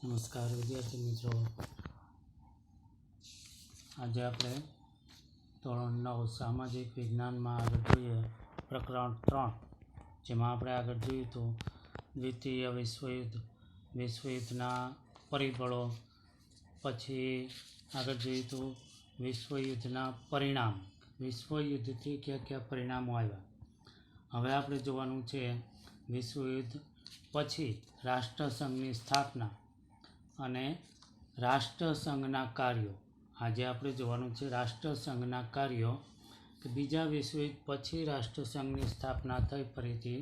નમસ્કાર વિદ્યાર્થી મિત્રો, આજે આપણે ધોરણ 9 સામાજિક વિજ્ઞાનમાં આગળ જોઈએ પ્રકરણ 3, જેમાં આપણે આગળ જોયું હતું દ્વિતીય વિશ્વયુદ્ધના પરિબળો, પછી આગળ જોયું હતું વિશ્વયુદ્ધના પરિણામ, વિશ્વયુદ્ધથી કયા કયા પરિણામો આવ્યા. હવે આપણે જોવાનું છે વિશ્વયુદ્ધ પછી રાષ્ટ્રસંઘની સ્થાપના અને રાષ્ટ્રસંઘના કાર્યો. આજે આપણે જોવાનું છે રાષ્ટ્રસંઘના કાર્યો, કે બીજા વિશ્વયુદ્ધ પછી રાષ્ટ્રસંઘની સ્થાપના થઈ ફરીથી,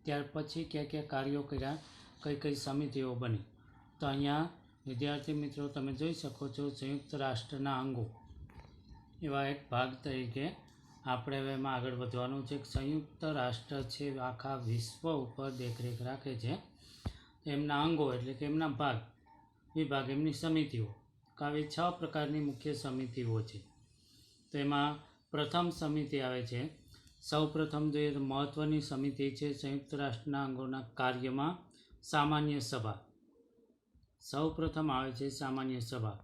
ત્યાર પછી કયા કયા કાર્યો કર્યા, કઈ કઈ સમિતિઓ બની. તો અહીંયા વિદ્યાર્થી મિત્રો તમે જોઈ શકો છો સંયુક્ત રાષ્ટ્રના અંગો, એવા એક ભાગ તરીકે આપણે હવે એમાં આગળ વધવાનું છે. સંયુક્ત રાષ્ટ્ર છે આખા વિશ્વ ઉપર દેખરેખ રાખે છે. એમના અંગો એટલે કે એમના વિભાગ, એમની સમિતિઓ. આવી 6 પ્રકારની મુખ્ય સમિતિઓ છે. તો એમાં પ્રથમ સમિતિ આવે છે, સૌ પ્રથમ જોઈએ તો મહત્ત્વની સમિતિ છે સંયુક્ત રાષ્ટ્રના અંગોના કાર્યમાં સામાન્ય સભા. સૌ પ્રથમ આવે છે સામાન્ય સભા,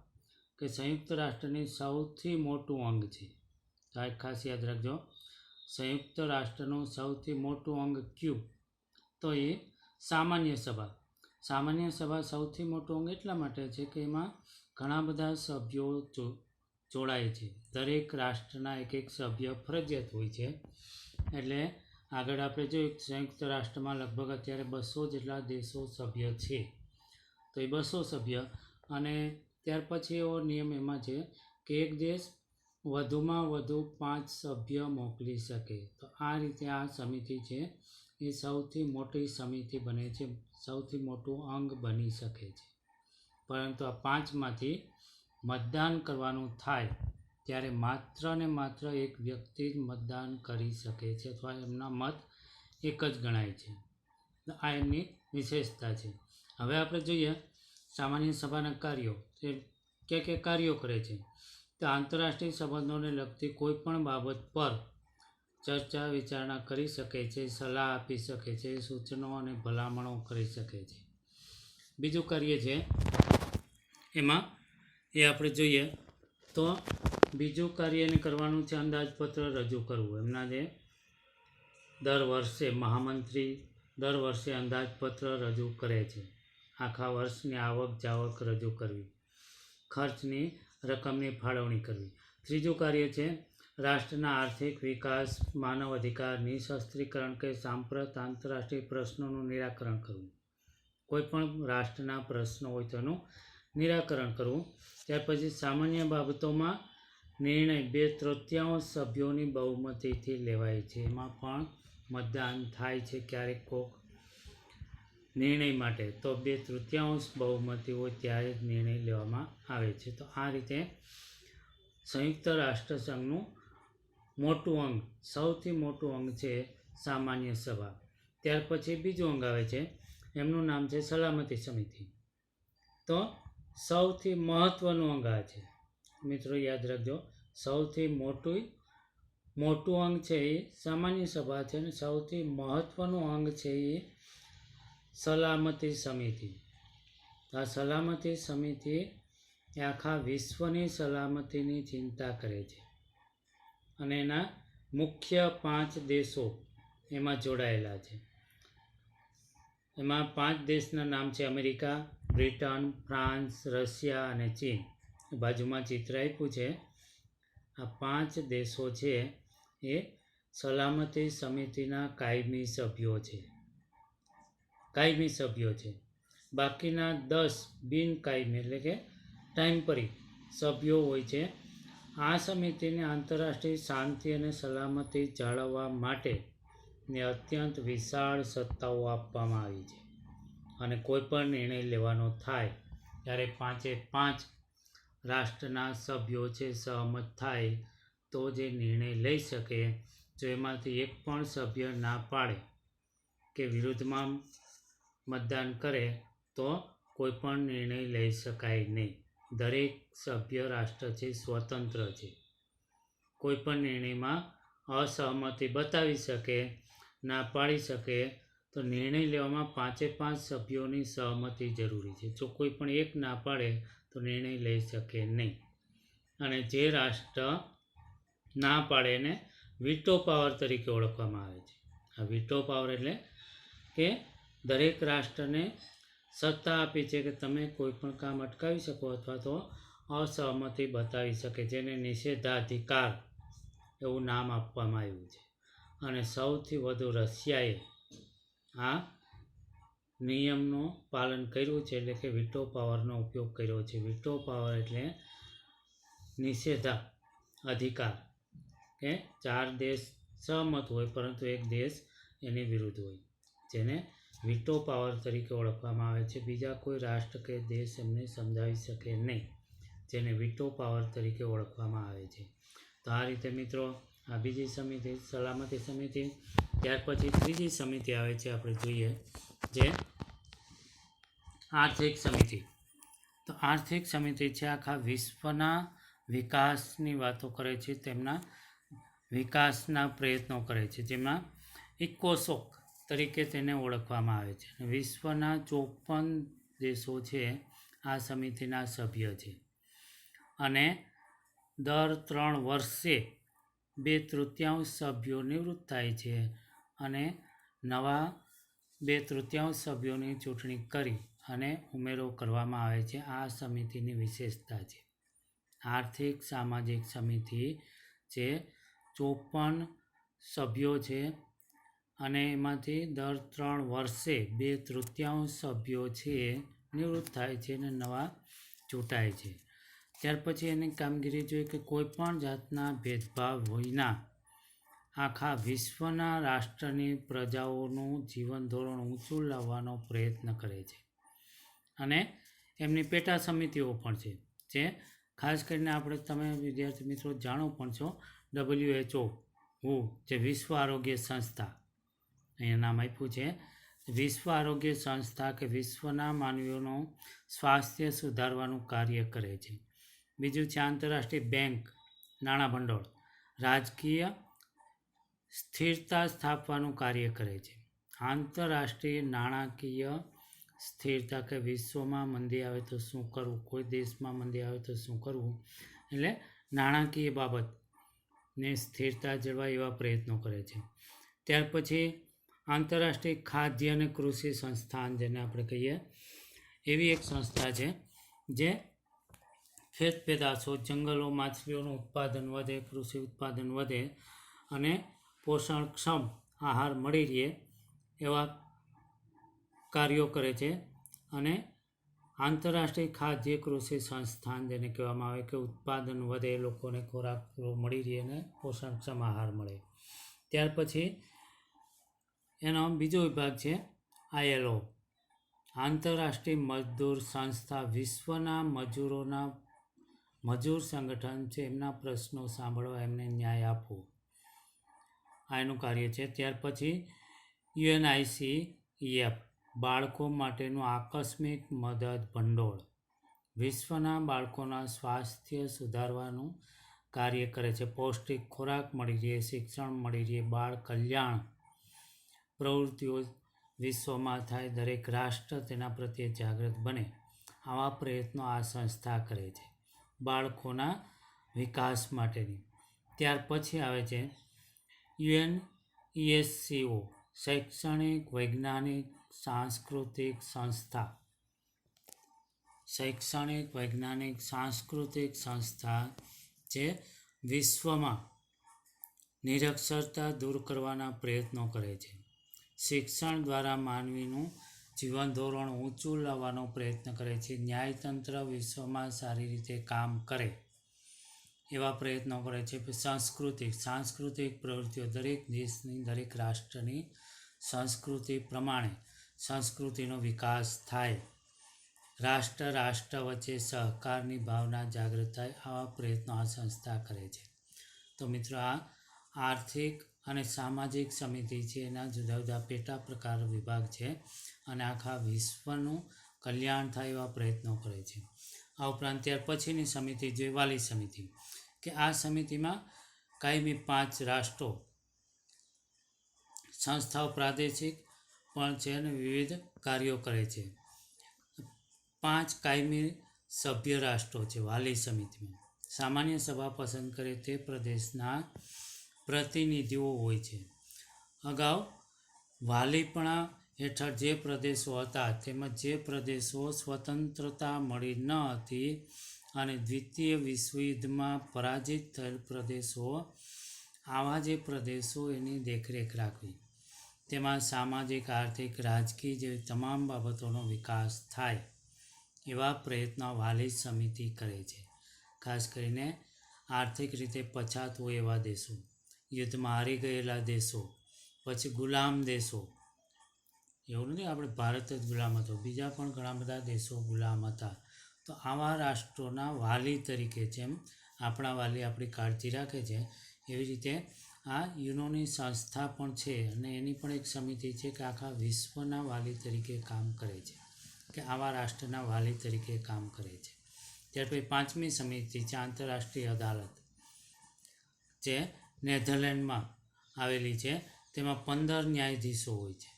કે સંયુક્ત રાષ્ટ્રની સૌથી મોટું અંગ છે. તો આ ખાસ યાદ રાખજો, સંયુક્ત રાષ્ટ્રનું સૌથી મોટું અંગ કયું? તો એ સામાન્ય સભા. સામાન્ય સભા સૌથી મોટું અંગ એટલા માટે છે કે એમાં ઘણા બધા સભ્યો જોડાય છે. દરેક રાષ્ટ્રના એક એક સભ્ય ફરજિયાત હોય છે. એટલે આગળ આપણે જોઈએ સંયુક્ત રાષ્ટ્રમાં લગભગ અત્યારે 200 જેટલા દેશો સભ્ય છે. તો એ 200 સભ્ય, અને ત્યાર પછી એવો નિયમ એમાં છે કે એક દેશ વધુમાં વધુ 5 સભ્ય મોકલી શકે. તો આ રીતે આ સમિતિ છે એ સૌથી મોટી સમિતિ બને છે, સૌથી મોટું અંગ બની શકે છે. પરંતુ આ 5માંથી મતદાન કરવાનું થાય ત્યારે માત્ર ને માત્ર એક વ્યક્તિ જ મતદાન કરી શકે છે, અથવા એમના મત એક જ ગણાય છે. આ એમની વિશેષતા છે. હવે આપણે જોઈએ સામાન્ય સભાના કાર્યો, તે ક્યાં ક્યાં કાર્યો કરે છે. તો આંતરરાષ્ટ્રીય સંબંધોને લગતી કોઈ પણ બાબત પર ચર્ચા વિચારણા કરી શકે છે, સલાહ આપી શકે છે, સૂચનો અને ભલામણો કરી શકે છે. બીજું કાર્ય છે એમાં એ આપણે જોઈએ તો બીજું કાર્ય એને કરવાનું છે અંદાજપત્ર રજૂ કરવું. એમના જે દર વર્ષે મહામંત્રી દર વર્ષે અંદાજપત્ર રજૂ કરે છે. આખા વર્ષની આવક જાવક રજૂ કરવી, ખર્ચની રકમની ફાળવણી કરવી. ત્રીજું કાર્ય છે રાષ્ટ્રના આર્થિક વિકાસ, માનવ અધિકાર, નિઃશસ્ત્રીકરણ કે સાંપ્રત આંતરરાષ્ટ્રીય પ્રશ્નોનું નિરાકરણ કરવું. કોઈ પણ રાષ્ટ્રના પ્રશ્નો હોય તો એનું નિરાકરણ કરવું. ત્યાર પછી સામાન્ય બાબતોમાં નિર્ણય 2/3 સભ્યોની બહુમતીથી લેવાય છે. એમાં પણ મતદાન થાય છે ક્યારેક કોક નિર્ણય માટે, તો 2/3 બહુમતી હોય ત્યારે જ નિર્ણય લેવામાં આવે છે. તો આ રીતે સંયુક્ત રાષ્ટ્ર સંઘનું મોટું અંગ, સૌથી મોટું અંગ છે સામાન્ય સભા. ત્યાર પછી બીજું અંગ આવે છે, એમનું નામ છે સલામતી સમિતિ. તો સૌથી મહત્ત્વનું અંગ આ છે મિત્રો, યાદ રાખજો, સૌથી મોટું અંગ છે એ સામાન્ય સભા છે, અને સૌથી મહત્ત્વનું અંગ છે એ સલામતી સમિતિ. આ સલામતી સમિતિ એ આખા વિશ્વની સલામતીની ચિંતા કરે છે, અને એના મુખ્ય 5 દેશો એમાં જોડાયેલા છે. એમાં 5 દેશના નામ છે અમેરિકા, બ્રિટન, ફ્રાન્સ, રશિયા અને ચીન. બાજુમાં ચિત્ર આપ્યું છે. આ 5 દેશો છે એ સલામતી સમિતિના કાયમી સભ્યો છે. બાકીના 10 બિનકાયમી એટલે કે ટેમ્પરરી સભ્યો હોય છે. આ સમિતિને આંતરરાષ્ટ્રીય શાંતિ અને સલામતી જાળવવા માટે ને અત્યંત વિશાળ સત્તાઓ આપવામાં આવી છે, અને કોઈ પણ નિર્ણય લેવાનો થાય ત્યારે 5 રાષ્ટ્રના સભ્યો છે સહમત થાય તો જે નિર્ણય લઈ શકે. જો એમાંથી એક પણ સભ્ય ના પાડે કે વિરુદ્ધમાં મતદાન કરે તો કોઈ પણ નિર્ણય લઈ શકાય નહીં. દરેક સભ્ય રાષ્ટ્ર છે સ્વતંત્ર છે, કોઈ પણ નિર્ણયમાં અસહમતિ બતાવી શકે, ના પાડી શકે, તો નિર્ણય લેવામાં 5 સભ્યોની સહમતિ જરૂરી છે. જો કોઈ પણ એક ના પાડે તો નિર્ણય લઈ શકે નહીં. અને જે રાષ્ટ્ર ના પાડે એને વીટો પાવર તરીકે ઓળખવામાં આવે છે. આ વીટો પાવર એટલે કે દરેક રાષ્ટ્રને સત્તા આપી છે કે તમે કોઈ પણ કામ અટકાવી શકો અથવા તો અસહમતિ બતાવી શકે, જેને નિષેધાધિકાર એવું નામ આપવામાં આવ્યું છે. અને સૌથી વધુ રશિયાએ આ નિયમનું પાલન કર્યું છે, એટલે કે વીટો પાવરનો ઉપયોગ કર્યો છે. વીટો પાવર એટલે નિષેધા અધિકાર, કે 4 દેશ સહમત હોય પરંતુ એક દેશ એની વિરુદ્ધ હોય, જેને વીટો પાવર તરીકે ઓળખવામાં આવે છે. બીજા કોઈ રાષ્ટ્ર કે દેશ એમને સમજાવી શકે નહીં, જેને વીટો પાવર તરીકે ઓળખવામાં આવે છે. તો આ રીતે મિત્રો આ બીજી સમિતિ સલામતી સમિતિ. ત્યાર પછી ત્રીજી સમિતિ આવે છે, આપણે જોઈએ જે આર્થિક સમિતિ. તો આર્થિક સમિતિ છે આખા વિશ્વના વિકાસની વાતો કરે છે, તેમના વિકાસના પ્રયત્નો કરે છે, જેમાં ઇકોસોક તરીકે તેને ઓળખવામાં આવે છે. વિશ્વના 54 દેશો છે આ સમિતિના સભ્ય છે. અને દર 3 વર્ષે 2/3 સભ્યો નિવૃત્ત થાય છે અને નવા 2/3 સભ્યોની ચૂંટણી કરી અને ઉમેરો કરવામાં આવે છે. આ સમિતિની વિશેષતા છે. આર્થિક સામાજિક સમિતિ જે 54 સભ્યો છે અને એમાંથી દર 3 વર્ષે 2/3 સભ્યો છે નિવૃત્ત થાય છે અને નવા ચૂંટાય છે. ત્યાર પછી એની કામગીરી જોઈએ કે કોઈ પણ જાતના ભેદભાવ વિના આખા વિશ્વના રાષ્ટ્રની પ્રજાઓનું જીવન ધોરણ ઊંચું લાવવાનો પ્રયત્ન કરે છે. અને એમની પેટા સમિતિઓ પણ છે, જે ખાસ કરીને આપણે તમે વિદ્યાર્થી મિત્રો જાણો પણ છો, WHO જે વિશ્વ આરોગ્ય સંસ્થા, અહીંયા નામ આપ્યું છે વિશ્વ આરોગ્ય સંસ્થા, કે વિશ્વના માનવીઓનું સ્વાસ્થ્ય સુધારવાનું કાર્ય કરે છે. બીજું છે આંતરરાષ્ટ્રીય બેંક, નાણાં ભંડોળ રાજકીય સ્થિરતા સ્થાપવાનું કાર્ય કરે છે. આંતરરાષ્ટ્રીય નાણાકીય સ્થિરતા, કે વિશ્વમાં મંદી આવે તો શું કરવું, કોઈ દેશમાં મંદી આવે તો શું કરવું, એટલે નાણાકીય બાબતની સ્થિરતા જળવાય એવા પ્રયત્નો કરે છે. ત્યાર પછી આંતરરાષ્ટ્રીય ખાદ્ય અને કૃષિ સંસ્થાન, જેને આપણે કહીએ, એવી એક સંસ્થા છે જે ખેત પેદાશો, જંગલો, માછલીઓનું ઉત્પાદન વધે, કૃષિ ઉત્પાદન વધે અને પોષણક્ષમ આહાર મળી રહે એવા કાર્યો કરે છે. અને આંતરરાષ્ટ્રીય ખાદ્ય કૃષિ સંસ્થાન, જેને કહેવામાં આવે કે ઉત્પાદન વધે, લોકોને ખોરાક મળી રહે અને પોષણક્ષમ આહાર મળે. ત્યાર પછી એનો બીજો વિભાગ છે ILO, આંતરરાષ્ટ્રીય મજદૂર સંસ્થા, વિશ્વના મજૂર સંગઠન છે, એમના પ્રશ્નો સાંભળવા, એમને ન્યાય આપવો, આ એનું કાર્ય છે. ત્યાર પછી UNICEF, બાળકો માટેનું આકસ્મિક મદદ ભંડોળ, વિશ્વના બાળકોના સ્વાસ્થ્ય સુધારવાનું કાર્ય કરે છે. પૌષ્ટિક ખોરાક મળી રહે, શિક્ષણ મળી રહે, બાળ કલ્યાણ પ્રવૃત્તિઓ વિશ્વમાં થાય, દરેક રાષ્ટ્ર તેના પ્રત્યે જાગૃત બને, આવા પ્રયત્નો આ સંસ્થા કરે છે બાળકોના વિકાસ માટેની. ત્યાર પછી આવે છે UNESCO, શૈક્ષણિક, વૈજ્ઞાનિક, સાંસ્કૃતિક સંસ્થા. શૈક્ષણિક, વૈજ્ઞાનિક, સાંસ્કૃતિક સંસ્થા જે વિશ્વમાં નિરક્ષરતા દૂર કરવાના પ્રયત્નો કરે છે. શિક્ષણ દ્વારા માનવીનું જીવન ધોરણ ઊંચું લાવવાનો પ્રયત્ન કરે છે. ન્યાયતંત્ર વિશ્વમાં સારી રીતે કામ કરે એવા પ્રયત્નો કરે છે. સાંસ્કૃતિક પ્રવૃત્તિઓ, દરેક દેશની, દરેક રાષ્ટ્રની સંસ્કૃતિ પ્રમાણે સંસ્કૃતિનો વિકાસ થાય, રાષ્ટ્ર વચ્ચે સહકારની ભાવના જાગૃત થાય, આવા પ્રયત્નો આ સંસ્થા કરે છે. તો મિત્રો આ આર્થિક અને સામાજિક સમિતિ છે, એના જુદા જુદા પેટા પ્રકાર વિભાગ છે અને આખા વિશ્વનું કલ્યાણ થાય એવા પ્રયત્નો કરે છે. આ ઉપરાંત ત્યાર પછીની સમિતિ જે વાલી સમિતિ, કે આ સમિતિમાં કાયમી 5 રાષ્ટ્રો, સંસ્થાઓ પ્રાદેશિક પણ છે અને વિવિધ કાર્યો કરે છે. 5 કાયમી સભ્ય રાષ્ટ્રો છે વાલી સમિતિમાં. સામાન્ય સભા પસંદ કરે તે પ્રદેશના પ્રતિનિધિઓ હોય છે. અગાઉ વાલીપણા હેઠળ જે પ્રદેશો હતા તેમાં જે પ્રદેશો સ્વતંત્રતા મળી ન હતી અને દ્વિતીય વિશ્વયુદ્ધમાં પરાજિત થયેલ પ્રદેશો, આવા જે પ્રદેશો એની દેખરેખ રાખવી. તેમાં સામાજિક, આર્થિક, રાજકીય જેવી તમામ બાબતોનો વિકાસ થાય એવા પ્રયત્નો વાલી સમિતિ કરે છે. ખાસ કરીને આર્થિક રીતે પછાત હોય એવા દેશો, યુદ્ધમાં હારી ગયેલા દેશો, પછી ગુલામ દેશો. એવું નથી આપણે ભારત જ ગુલામ હતો, બીજા પણ ઘણા બધા દેશો ગુલામ હતા. તો આવા રાષ્ટ્રોના વાલી તરીકે, જેમ આપણા વાલી આપણી કાળજી રાખે છે એવી રીતે આ યુનોની સંસ્થા પણ છે અને એની પણ એક સમિતિ છે કે આખા વિશ્વના વાલી તરીકે કામ કરે છે, કે આવા રાષ્ટ્રના વાલી તરીકે કામ કરે છે. ત્યાર પછી 5મી સમિતિ છે આંતરરાષ્ટ્રીય અદાલત, જે નેધરલેન્ડમાં આવેલી છે. તેમાં 15 ન્યાયાધીશો હોય છે.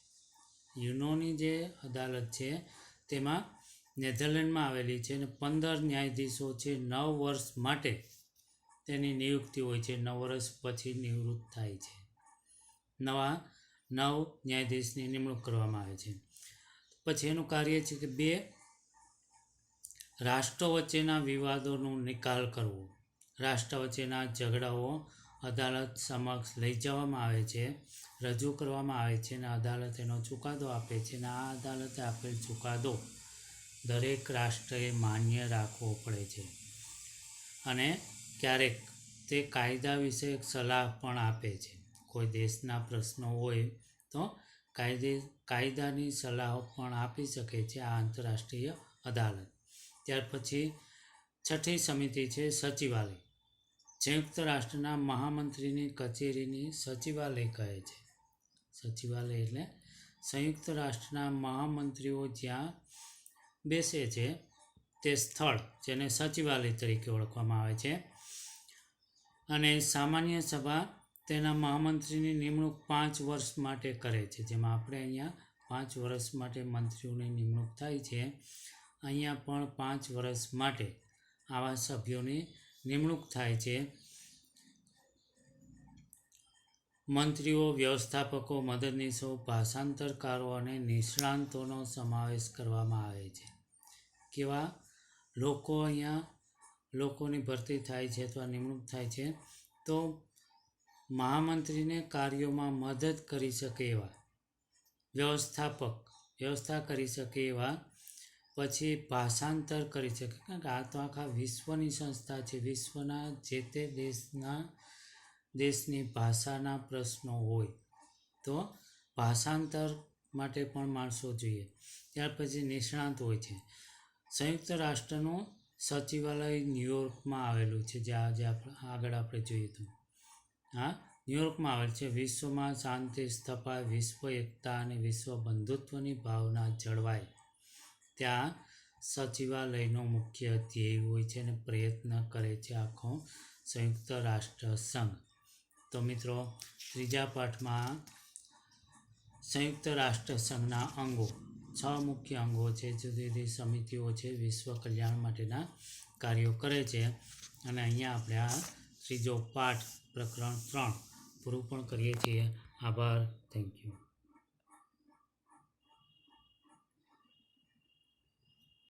યુનોની જે અદાલત છે તેમાં નેધરલેન્ડમાં આવેલી છે અને 15 ન્યાયાધીશો છે. 9 વર્ષ માટે તેની નિયુક્તિ હોય છે. 9 વર્ષ પછી નિવૃત્ત થાય છે. નવા 9 ન્યાયાધીશની નિમણૂક કરવામાં આવે છે. પછી એનું કાર્ય છે કે 2 રાષ્ટ્રો વચ્ચેના વિવાદોનો નિકાલ કરવો. રાષ્ટ્ર વચ્ચેના ઝઘડાઓ અદાલત સમક્ષ લઈ જવામાં આવે છે, રજૂ કરવામાં આવે છે અને અદાલત એનો ચુકાદો આપે છે અને આ અદાલતે આપેલ ચુકાદો દરેક રાષ્ટ્રએ માન્ય રાખવો પડે છે. અને ક્યારેક તે કાયદા વિશે એક સલાહ પણ આપે છે. કોઈ દેશના પ્રશ્નો હોય તો કાયદાની સલાહો પણ આપી શકે છે આ આંતરરાષ્ટ્રીય અદાલત. ત્યાર પછી 6ઠી સમિતિ છે સચિવાલય. સંયુક્ત રાષ્ટ્રના મહામંત્રીની કચેરીની સચિવાલય કહે છે. સચિવાલય એટલે સંયુક્ત રાષ્ટ્રના મહામંત્રીઓ જ્યાં બેસે છે તે સ્થળ, જેને સચિવાલય તરીકે ઓળખવામાં આવે છે. અને સામાન્ય સભા તેના મહામંત્રીની નિમણૂક 5 વર્ષ માટે કરે છે. જેમાં આપણે અહીંયા 5 વર્ષ માટે મંત્રીઓની નિમણૂક થાય છે, અહીંયા પણ 5 વર્ષ માટે આવા સભ્યોની નિમણૂક થાય છે. મંત્રીઓ, વ્યવસ્થાપકો, મદદનીશો, ભાષાંતરકારો અને નિષ્ણાંતોનો સમાવેશ કરવામાં આવે છે. કેવા લોકો અહીંયા લોકોની ભરતી થાય છે અથવા નિમણૂક થાય છે તો મહામંત્રીને કાર્યોમાં મદદ કરી શકે એવા, વ્યવસ્થા કરી શકે એવા, પછી ભાષાંતર કરી શકે, કારણ કે આ તો આખા વિશ્વની સંસ્થા છે. વિશ્વના જે તે દેશની ભાષાના પ્રશ્નો હોય તો ભાષાંતર માટે પણ માણસો જોઈએ. ત્યાર પછી નિષ્ણાંત હોય છે. સંયુક્ત રાષ્ટ્રનું સચિવાલય ન્યુયોર્કમાં આવેલું છે, જે આગળ આપણે જોઈએ તો ન્યુયોર્કમાં આવેલ છે. વિશ્વમાં શાંતિ સ્થપાય, વિશ્વ એકતા અને વિશ્વ બંધુત્વની ભાવના જળવાય ત્યાં સચિવાલયનો મુખ્ય ધ્યેય હોય છે અને પ્રયત્ન કરે છે આખો સંયુક્ત રાષ્ટ્ર સંઘ. તો મિત્રો, ત્રીજા પાઠમાં સંયુક્ત રાષ્ટ્ર સંઘના અંગો, 6 મુખ્ય અંગો છે, જુદી જુદી સમિતિઓ છે, વિશ્વ કલ્યાણ માટેના કાર્યો કરે છે. અને અહીંયા આપણે આ ત્રીજો પાઠ પ્રકરણ 3 પૂરું પણ કરીએ છીએ. આભાર. Thank you.